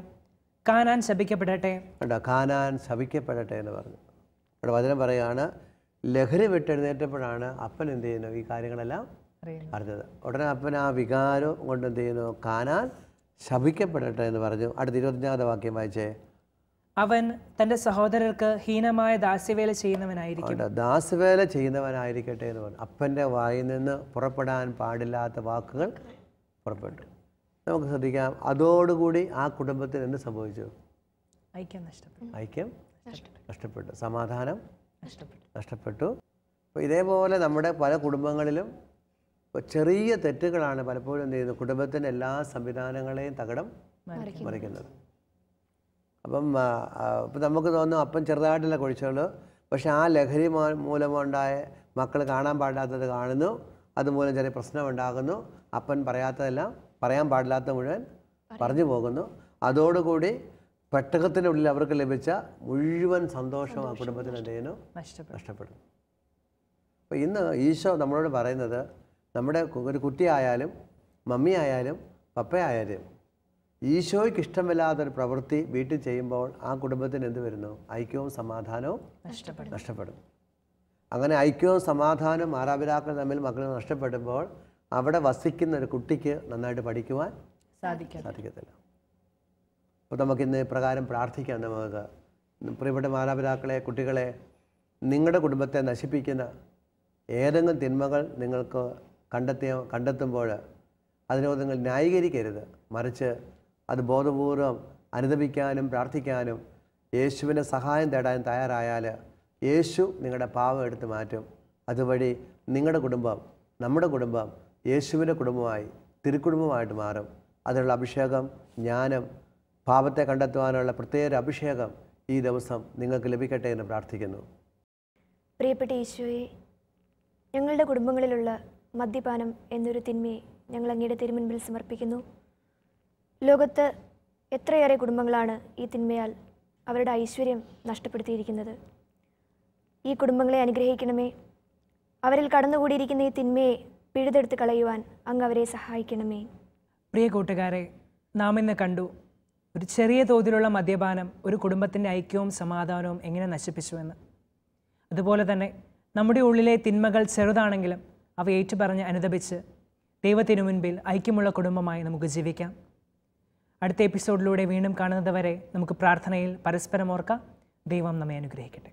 കാനാൻ ശപിക്കപ്പെടട്ടെ. കാനാൻ ശപിക്കപ്പെടട്ടെ എന്ന് പറഞ്ഞു. ഇവിടെ വചനം പറയുകയാണ്, ലഹരി വിട്ടെഴുന്നേറ്റപ്പോഴാണ് അപ്പൻ എന്ത് ചെയ്യുന്നു? ഈ കാര്യങ്ങളെല്ലാം അറിഞ്ഞത്. ഉടനെ അപ്പൻ ആ വികാരം കൊണ്ട് എന്ത് ചെയ്യുന്നു? കാനാൻ ശപിക്കപ്പെടട്ടെ എന്ന് പറഞ്ഞു. അടുത്ത 25-ാമത്തെ വാക്യം വായിച്ചേ. അവൻ തൻ്റെ സഹോദരർക്ക് ഹീനമായ ദാസ്യവേല ചെയ്യുന്നവനായിരിക്കും. ദാസ്യവേല ചെയ്യുന്നവനായിരിക്കട്ടെ എന്ന് പറഞ്ഞു. അപ്പൻ്റെ വായിൽ നിന്ന് പുറപ്പെടാൻ പാടില്ലാത്ത വാക്കുകൾ പുറപ്പെട്ടു. നമുക്ക് ശ്രദ്ധിക്കാം, അതോടുകൂടി ആ കുടുംബത്തിന് എന്ത് സംഭവിച്ചു? ഐക്യം നഷ്ടപ്പെട്ടു. സമാധാനം നഷ്ടപ്പെട്ടു. അപ്പോൾ ഇതേപോലെ നമ്മുടെ പല കുടുംബങ്ങളിലും ചെറിയ തെറ്റുകളാണ് പലപ്പോഴും എന്ത് ചെയ്യുന്നത്? കുടുംബത്തിൻ്റെ എല്ലാ സംവിധാനങ്ങളെയും തകിടം മറിക്കുന്നത്. അപ്പം ഇപ്പം നമുക്ക് തോന്നും അപ്പൻ ചെറുതായിട്ടുള്ള കുഴിച്ചുള്ളൂ, പക്ഷേ ആ ലഹരി മൂലമുണ്ടായ മക്കൾ കാണാൻ പാടില്ലാത്തത് കാണുന്നു, അതുമൂലം ചെറിയ പ്രശ്നമുണ്ടാകുന്നു. അപ്പൻ പറയാൻ പാടില്ലാത്ത മുഴുവൻ പറഞ്ഞു പോകുന്നു. അതോടുകൂടി പെട്ടകത്തിനുള്ളിൽ അവർക്ക് ലഭിച്ച മുഴുവൻ സന്തോഷം ആ കുടുംബത്തിന് എന്ത് ചെയ്യുന്നു? നഷ്ടപ്പെടുന്നു. അപ്പോൾ ഇന്ന് ഈശോ നമ്മളോട് പറയുന്നത്, നമ്മുടെ ഒരു കുട്ടിയായാലും മമ്മിയായാലും പപ്പയായാലും ഈശോയ്ക്ക് ഇഷ്ടമില്ലാത്തൊരു പ്രവൃത്തി വീട്ടിൽ ചെയ്യുമ്പോൾ ആ കുടുംബത്തിന് എന്ത് വരുന്നു? ഐക്യവും സമാധാനവും നഷ്ടപ്പെടും. അങ്ങനെ ഐക്യവും സമാധാനവും മാതാപിതാക്കൾ തമ്മിൽ മക്കൾ നഷ്ടപ്പെടുമ്പോൾ അവിടെ വസിക്കുന്ന ഒരു കുട്ടിക്ക് നന്നായിട്ട് പഠിക്കുവാൻ സാധിക്കത്തില്ല. അപ്പോൾ നമുക്കിന്ന് പ്രകാരം പ്രാർത്ഥിക്കാം. നമുക്ക് പ്രിയപ്പെട്ട മാതാപിതാക്കളെ, കുട്ടികളെ, നിങ്ങളുടെ കുടുംബത്തെ നശിപ്പിക്കുന്ന ഏതെങ്കിലും തിന്മകൾ നിങ്ങൾക്ക് കണ്ടെത്തുമ്പോൾ അതിനോട് നിങ്ങൾ ന്യായീകരിക്കരുത്. മറിച്ച് അത് ബോധപൂർവം അനുദപിക്കാനും പ്രാർത്ഥിക്കാനും യേശുവിൻ്റെ സഹായം തേടാൻ തയ്യാറായാൽ യേശു നിങ്ങളുടെ പാപം എടുത്ത് മാറ്റും. അതുവഴി നിങ്ങളുടെ കുടുംബം, നമ്മുടെ കുടുംബം യേശുവിൻ്റെ കുടുംബമായി, തിരുക്കുടുംബമായിട്ട് മാറും. അതിനുള്ള അഭിഷേകം, ജ്ഞാനം, പാപത്തെ കണ്ടെത്തുവാനുള്ള പ്രത്യേക അഭിഷേകം ഈ ദിവസം നിങ്ങൾക്ക് ലഭിക്കട്ടെ എന്ന് പ്രാർത്ഥിക്കുന്നു. പ്രിയപ്പെട്ട ഈശോയെ, ഞങ്ങളുടെ കുടുംബങ്ങളിലുള്ള മദ്യപാനം എന്നൊരു തിന്മയെ ഞങ്ങൾ അങ്ങയുടെ തിരുമുൻപിൽ സമർപ്പിക്കുന്നു. ലോകത്ത് എത്രയേറെ കുടുംബങ്ങളാണ് ഈ തിന്മയാൽ അവരുടെ ഐശ്വര്യം നഷ്ടപ്പെടുത്തിയിരിക്കുന്നത്. ഈ കുടുംബങ്ങളെ അനുഗ്രഹിക്കണമേ. അവരിൽ കടന്നുകൂടിയിരിക്കുന്ന ഈ തിന്മയെ പിഴുതെടുത്ത് കളയുവാൻ അങ്ങ് അവരെ സഹായിക്കണമേ. പ്രിയ കൂട്ടുകാരെ, നാം ഇന്ന് കണ്ടു ഒരു ചെറിയ തോതിലുള്ള മദ്യപാനം ഒരു കുടുംബത്തിൻ്റെ ഐക്യവും സമാധാനവും എങ്ങനെ നശിപ്പിച്ചുവെന്ന്. അതുപോലെ തന്നെ നമ്മുടെ ഉള്ളിലെ തിന്മകൾ ചെറുതാണെങ്കിലും അവ ഏറ്റുപറഞ്ഞ് അനുദപിച്ച് ദൈവത്തിനു മുൻപിൽ ഐക്യമുള്ള കുടുംബമായി നമുക്ക് ജീവിക്കാം. അടുത്ത എപ്പിസോഡിലൂടെ വീണ്ടും കാണുന്നത് വരെ നമുക്ക് പ്രാർത്ഥനയിൽ പരസ്പരം ഓർക്കാം. ദൈവം നമ്മെ അനുഗ്രഹിക്കട്ടെ.